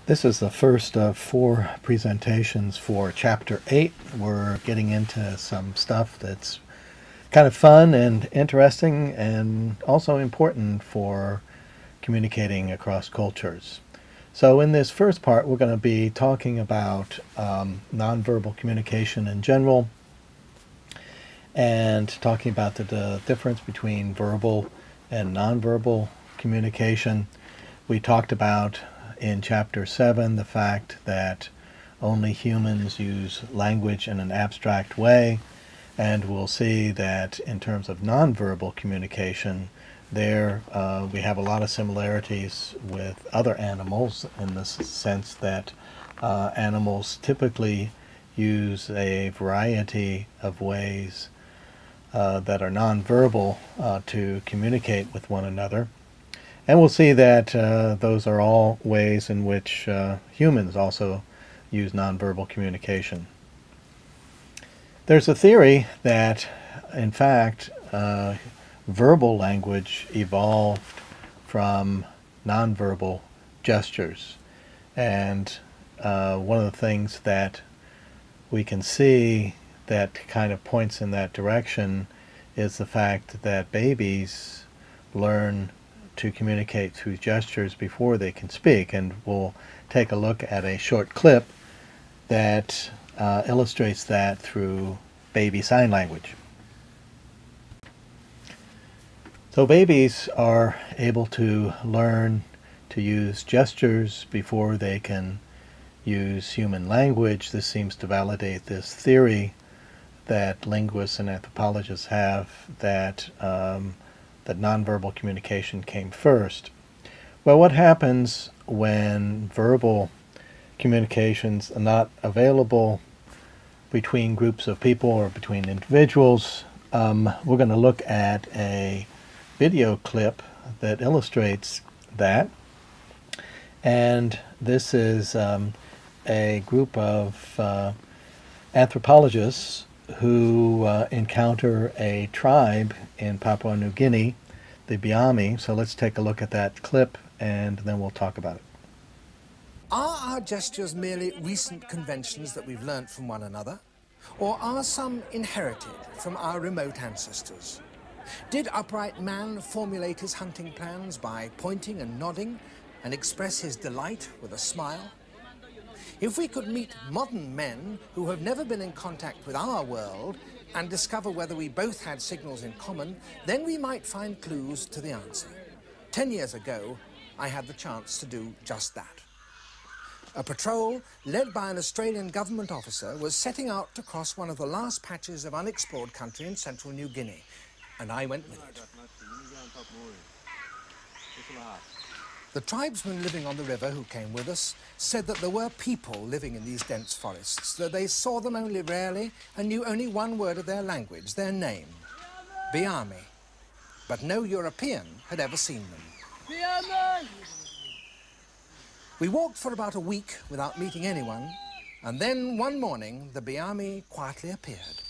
This is the first of 4 presentations for Chapter 8. We're getting into some stuff that's kind of fun and interesting and also important for communicating across cultures. So in this first part, we're going to be talking about nonverbal communication in general and talking about the difference between verbal and nonverbal communication. We talked about in Chapter 7 the fact that only humans use language in an abstract way, and we'll see that in terms of nonverbal communication, there we have a lot of similarities with other animals in the sense that animals typically use a variety of ways that are nonverbal to communicate with one another. And we'll see that those are all ways in which humans also use nonverbal communication. There's a theory that, in fact, verbal language evolved from nonverbal gestures. And one of the things that we can see that kind of points in that direction is the fact that babies learn to communicate through gestures before they can speak, and we'll take a look at a short clip that illustrates that through baby sign language. So babies are able to learn to use gestures before they can use human language. This seems to validate this theory that linguists and anthropologists have that that nonverbal communication came first. Well, what happens when verbal communications are not available between groups of people or between individuals? We're going to look at a video clip that illustrates that. And this is a group of anthropologists who encounter a tribe in Papua New Guinea, the Biami. So let's take a look at that clip and then we'll talk about it. Are our gestures merely recent conventions that we've learnt from one another? Or are some inherited from our remote ancestors? Did upright man formulate his hunting plans by pointing and nodding and express his delight with a smile? If we could meet modern men who have never been in contact with our world and discover whether we both had signals in common, then we might find clues to the answer. 10 years ago, I had the chance to do just that. A patrol, led by an Australian government officer, was setting out to cross one of the last patches of unexplored country in central New Guinea, and I went with it. The tribesmen living on the river who came with us said that there were people living in these dense forests, that they saw them only rarely and knew only one word of their language, their name, Biami. But no European had ever seen them. Biami! We walked for about a week without meeting anyone, and then one morning the Biami quietly appeared.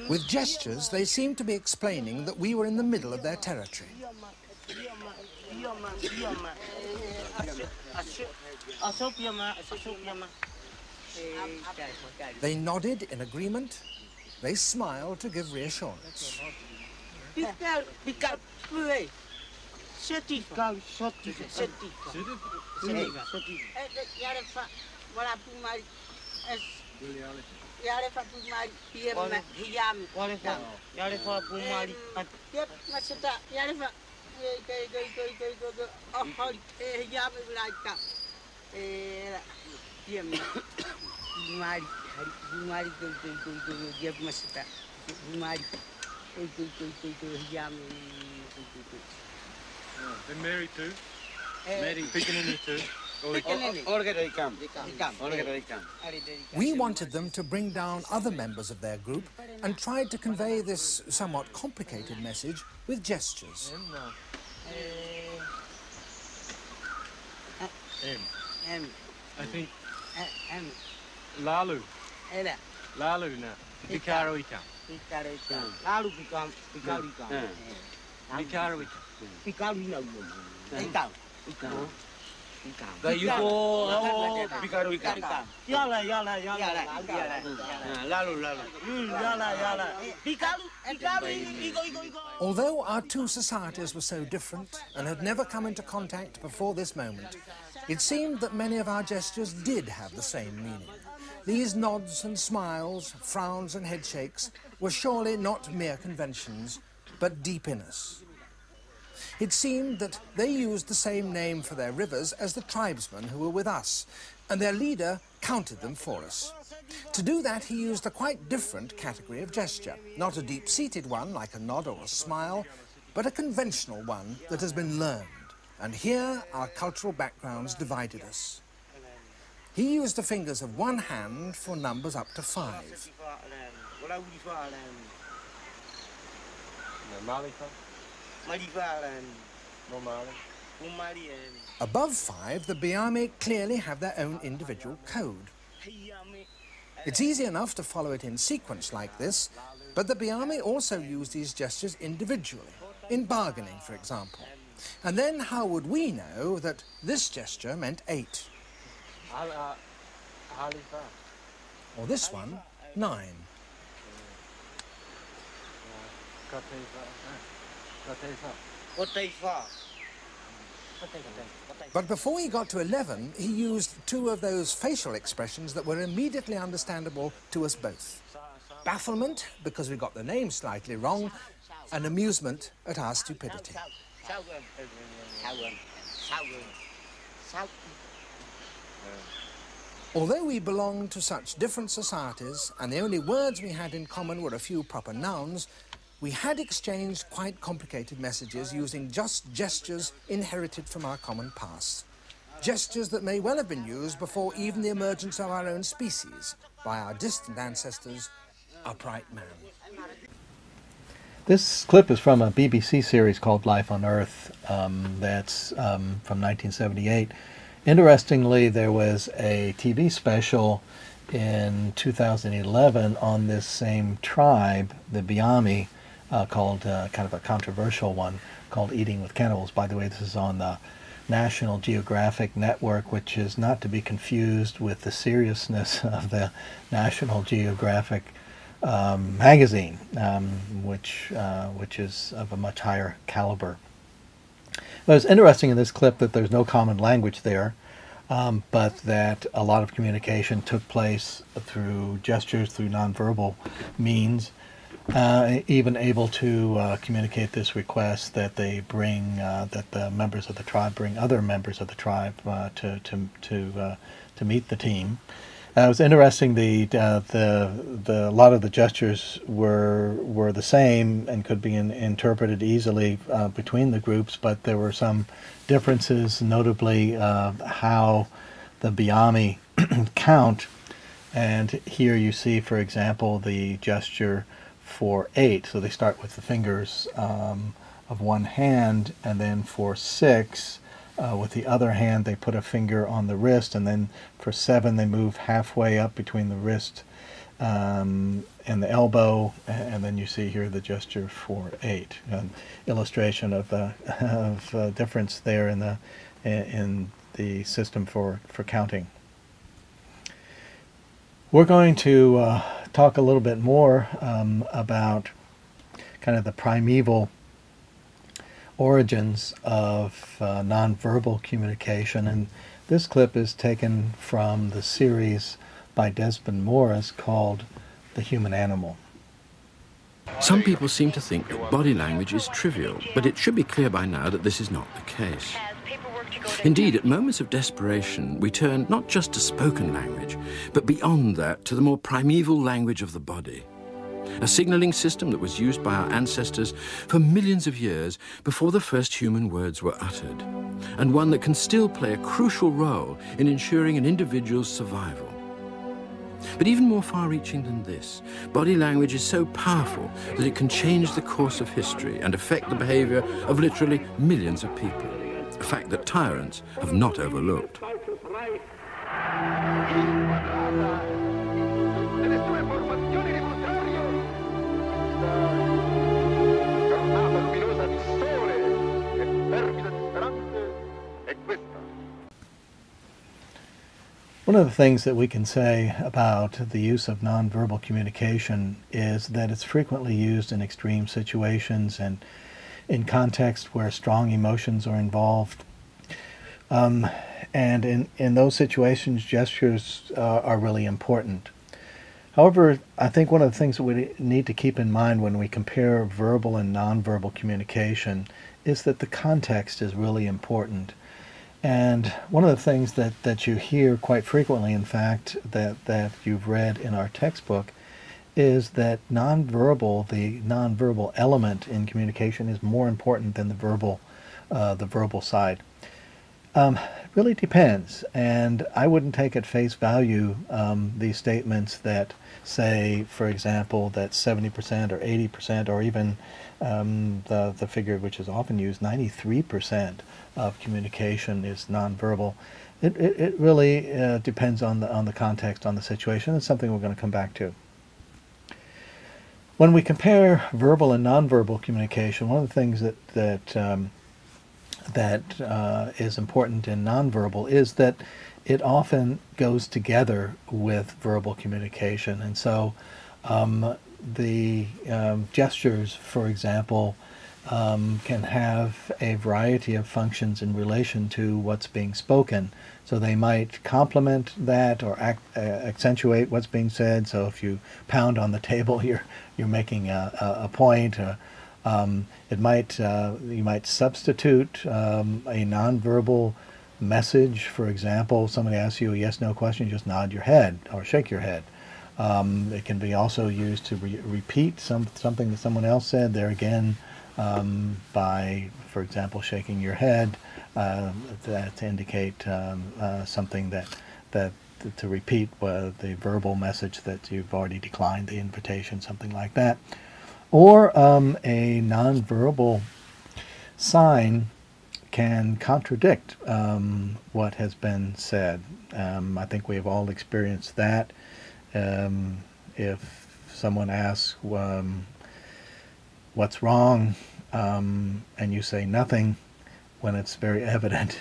With gestures, they seemed to be explaining that we were in the middle of their territory. They nodded in agreement. They smiled to give reassurance. They're married too? Married. Pickaninny too? We wanted them to bring down other members of their group and tried to convey this somewhat complicated message with gestures. M. I think Lalu. Lalu na. Bikaro ikan. Lalu become ikan. Bikaro ikan. Ikan. Kayu ko bikaro ikan. Yala. Lalu. Yala. Iko. Although our two societies were so different and had never come into contact before this moment, it seemed that many of our gestures did have the same meaning. These nods and smiles, frowns and headshakes were surely not mere conventions, but deep in us. It seemed that they used the same name for their rivers as the tribesmen who were with us, and their leader counted them for us. To do that, he used a quite different category of gesture, not a deep-seated one like a nod or a smile, but a conventional one that has been learned. And here our cultural backgrounds divided us. He used the fingers of one hand for numbers up to 5. Above 5, the Biami clearly have their own individual code. It's easy enough to follow it in sequence like this, but the Biami also use these gestures individually, in bargaining, for example. And then how would we know that this gesture meant 8? Or this one, 9. But before he got to 11, he used 2 of those facial expressions that were immediately understandable to us both. Bafflement, because we got the name slightly wrong, and amusement at our stupidity. Although we belonged to such different societies, and the only words we had in common were a few proper nouns, we had exchanged quite complicated messages using just gestures inherited from our common past. Gestures that may well have been used before even the emergence of our own species by our distant ancestors, upright man. This clip is from a BBC series called Life on Earth that's from 1978. Interestingly, there was a TV special in 2011 on this same tribe, the Biami, called kind of a controversial one, called Eating with Cannibals. By the way, this is on the National Geographic Network, which is not to be confused with the seriousness of the National Geographic magazine, which is of a much higher caliber. But it's interesting in this clip that there's no common language there, but that a lot of communication took place through gestures, through nonverbal means, even able to communicate this request that they bring, that the members of the tribe bring other members of the tribe to meet the team. It was interesting. A lot of the gestures were the same and could be interpreted easily between the groups, but there were some differences, notably how the Biami count. And here you see, for example, the gesture for 8. So they start with the fingers of one hand, and then for 6. With the other hand, they put a finger on the wrist, and then for 7, they move halfway up between the wrist and the elbow, and then you see here the gesture for 8, an illustration of difference there in the system for counting. We're going to talk a little bit more about kind of the primeval origins of nonverbal communication, and this clip is taken from the series by Desmond Morris called The Human Animal. Some people seem to think that body language is trivial, but it should be clear by now that this is not the case. Indeed, at moments of desperation, we turn not just to spoken language, but beyond that to the more primeval language of the body. A signaling system that was used by our ancestors for millions of years before the first human words were uttered, and one that can still play a crucial role in ensuring an individual's survival. But even more far-reaching than this, body language is so powerful that it can change the course of history and affect the behavior of literally millions of people. a fact that tyrants have not overlooked. One of the things that we can say about the use of nonverbal communication is that it's frequently used in extreme situations and in contexts where strong emotions are involved. And in those situations, gestures are really important. However, I think one of the things that we need to keep in mind when we compare verbal and nonverbal communication is that the context is really important. And one of the things that you hear quite frequently, in fact, that you've read in our textbook, is that the nonverbal element in communication is more important than the verbal side. It really depends, and I wouldn't take at face value these statements that say, for example, that 70% or 80% or even the figure which is often used, 93% of communication is nonverbal. It really depends on the context, on the situation. It's something we're going to come back to. When we compare verbal and nonverbal communication, one of the things that is important in nonverbal is that it often goes together with verbal communication. And so the gestures, for example, can have a variety of functions in relation to what's being spoken. So they might complement that or accentuate what's being said. So if you pound on the table, you're making a point. You might substitute a nonverbal message. For example, somebody asks you a yes/no question, you just nod your head or shake your head. It can be also used to repeat something that someone else said. There again, by, for example, shaking your head to indicate something that to repeat the verbal message that you've already declined the invitation, something like that. Or a nonverbal sign can contradict what has been said. I think we have all experienced that. If someone asks what's wrong, and you say nothing, when it's very evident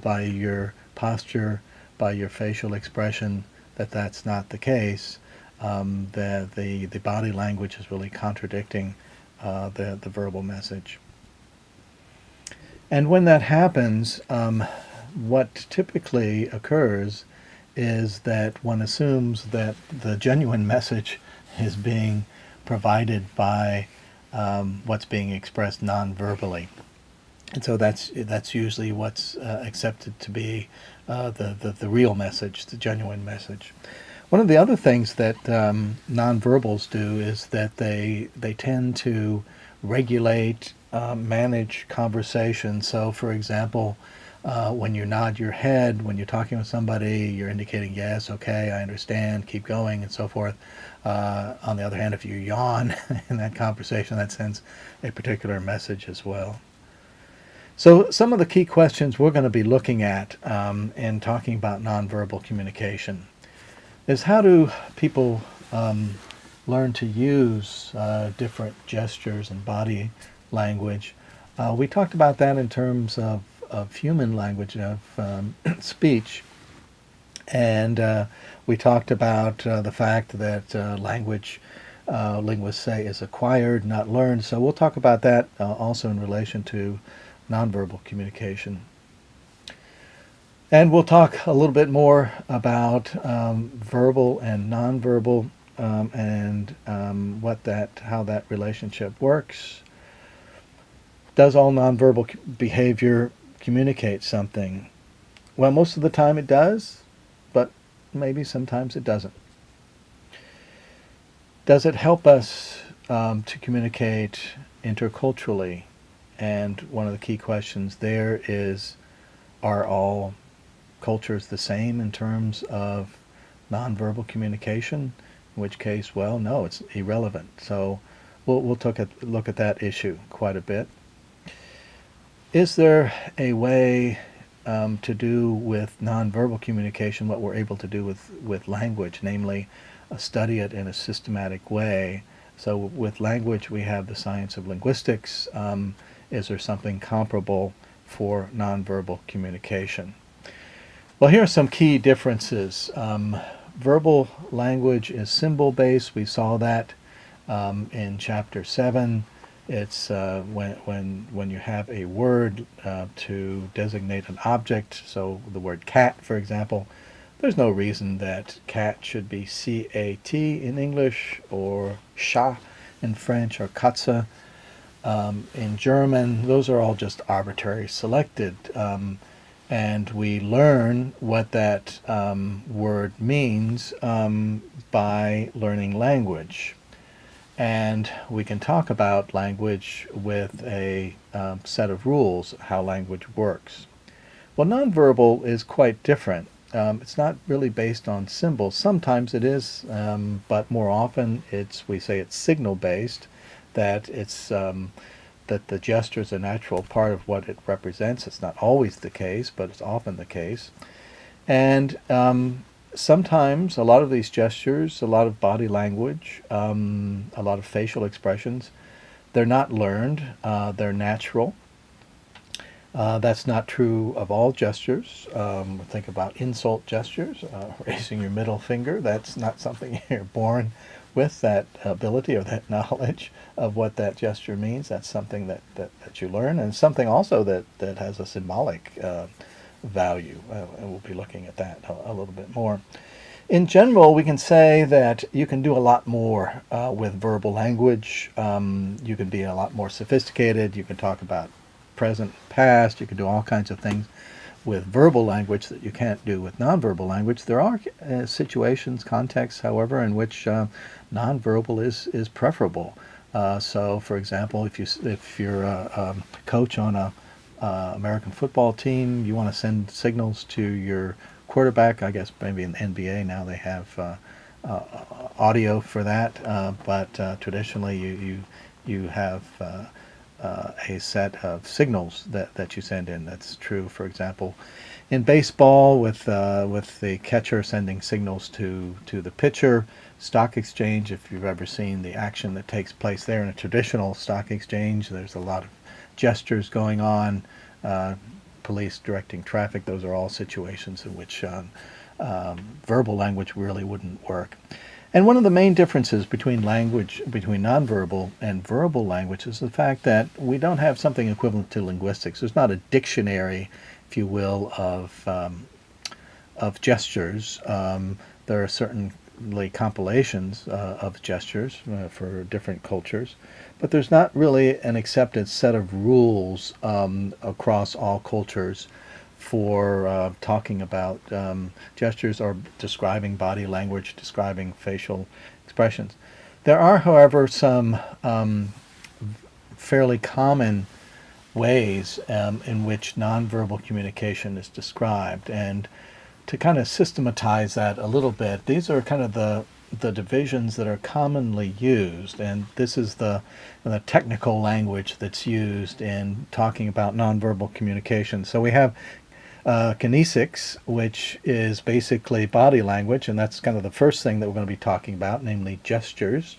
by your posture, by your facial expression, that that's not the case, the body language is really contradicting the verbal message. And when that happens, what typically occurs is that one assumes that the genuine message is being provided by what's being expressed non-verbally. And so that's usually what's accepted to be the real message, the genuine message. One of the other things that nonverbals do is that they tend to regulate, manage conversation. So, for example, when you nod your head, when you're talking with somebody, you're indicating, yes, okay, I understand, keep going, and so forth. On the other hand, if you yawn in that conversation, that sends a particular message as well. So some of the key questions we're going to be looking at in talking about nonverbal communication is, how do people learn to use different gestures and body language? We talked about that in terms of human language, of speech. And we talked about the fact that language, linguists say, is acquired, not learned. So we'll talk about that also in relation to nonverbal communication. And we'll talk a little bit more about verbal and nonverbal and how that relationship works. Does all nonverbal behavior communicate something? Well, most of the time it does, but maybe sometimes it doesn't. Does it help us to communicate interculturally? And one of the key questions there is, are all cultures the same in terms of nonverbal communication? In which case, well, no, it's irrelevant. So we'll look at that issue quite a bit. is there a way to do with nonverbal communication what we're able to do with language, namely study it in a systematic way? So with language we have the science of linguistics. Is there something comparable for nonverbal communication? Well, here are some key differences. Verbal language is symbol-based. We saw that in Chapter 7. It's when you have a word to designate an object. So the word cat, for example, there's no reason that cat should be C-A-T in English, or chat in French, or Katze in German. Those are all just arbitrary selected. And we learn what that word means by learning language. And we can talk about language with a set of rules, how language works. Well, nonverbal is quite different. It's not really based on symbols. Sometimes it is, but more often we say it's signal-based, that it's that the gesture is a natural part of what it represents. It's not always the case, but it's often the case. And sometimes a lot of these gestures, a lot of body language, a lot of facial expressions, they're not learned, they're natural. That's not true of all gestures. Think about insult gestures, raising your middle finger. That's not something you're born with, that ability or that knowledge of what that gesture means. That's something that you learn, and something also that has a symbolic value. And we'll be looking at that a little bit more. In general, we can say that you can do a lot more with verbal language. You can be a lot more sophisticated. You can talk about present, past. You can do all kinds of things with verbal language that you can't do with nonverbal language. There are situations, contexts, however, in which nonverbal is preferable. So, for example, if you're a coach on a American football team, you want to send signals to your quarterback. I guess maybe in the NBA now they have audio for that, but traditionally you have a set of signals that you send in. That's true, for example, in baseball with the catcher sending signals to the pitcher. Stock exchange, if you've ever seen the action that takes place there in a traditional stock exchange, there's a lot of gestures going on, police directing traffic. Those are all situations in which verbal language really wouldn't work. And one of the main differences between nonverbal and verbal language is the fact that we don't have something equivalent to linguistics. There's not a dictionary, if you will, of gestures. There are certainly compilations of gestures for different cultures, but there's not really an accepted set of rules across all cultures for talking about gestures or describing body language, describing facial expressions. There are, however, some fairly common ways in which nonverbal communication is described. And to kind of systematize that a little bit, these are kind of the divisions that are commonly used, and this is the technical language that's used in talking about nonverbal communication. So we have kinesics, which is basically body language, and that's kind of the first thing that we're going to be talking about, namely gestures.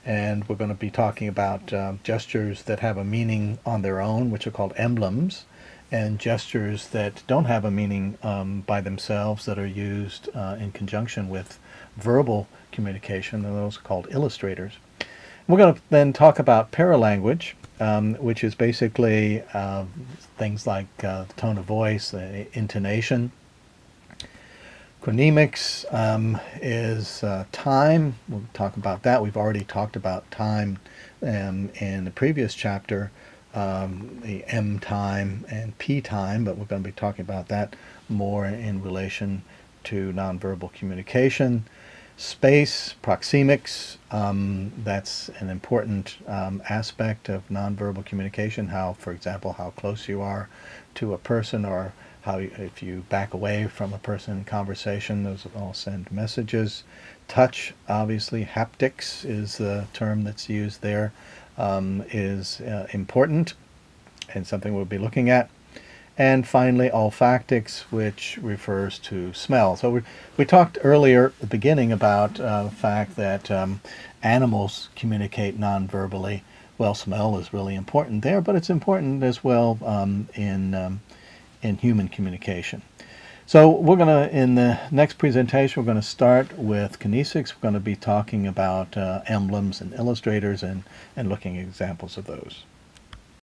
And we're going to be talking about gestures that have a meaning on their own, which are called emblems, and gestures that don't have a meaning by themselves, that are used in conjunction with verbal communication, and those are called illustrators. We're going to then talk about paralanguage, which is basically things like tone of voice, intonation. Chronemics is time. We'll talk about that. We've already talked about time in the previous chapter, the M time and P time, but we're going to be talking about that more in relation to nonverbal communication. Space, proxemics, that's an important aspect of nonverbal communication. How, for example, how close you are to a person, or how if you back away from a person in conversation, those all send messages. Touch, obviously, haptics is the term that's used there, is important. and something we'll be looking at. And finally, olfactics, which refers to smell. So we talked earlier at the beginning about the fact that animals communicate non-verbally. Well, smell is really important there, but it's important as well in human communication. So we're going to, in the next presentation, we're going to start with kinesics. We're going to be talking about emblems and illustrators and looking at examples of those.